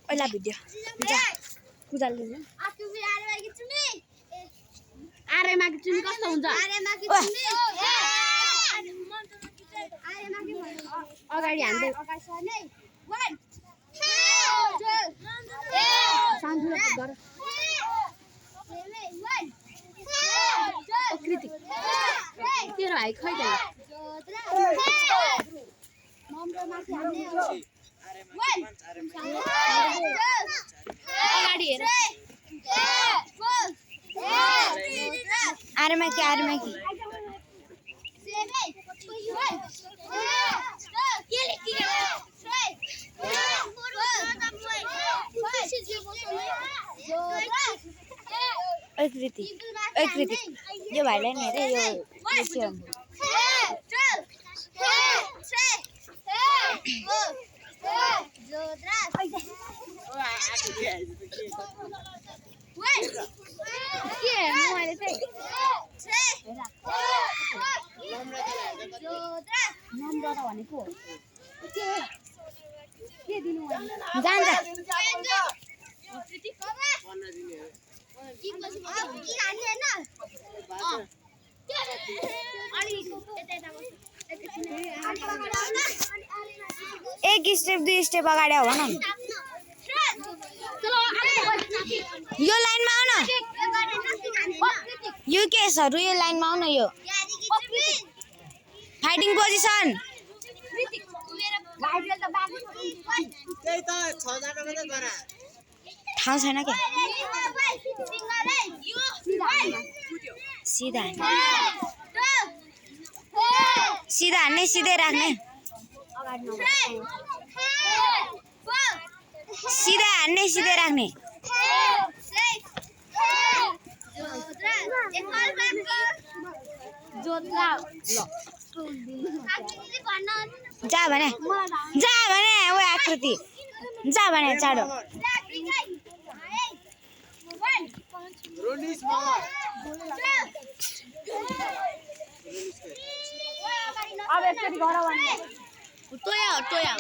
पहिला भिडियो पूजाले आरेमाकी चुनी कस्तो हुन्छ अगाडि हान्दै कृतिक तेरो भाइ खै त अगाडि हेर आरेमाकी कृति यो भाइलाई नि हेरे यो एक स्टेप दुई स्टेप अगाडि हो न यो लाइनमा आउ न यो केसहरु यो लाइनमा आउ न यो फाइटिङ पोजिसन ठाउँ छैन के सिधा हान्ने सिधै राख्ने सिधा हान्ने सिधै राख्ने जा भने ओ आकृति जा भने चाँडो अब एकचोटि गर भने टोया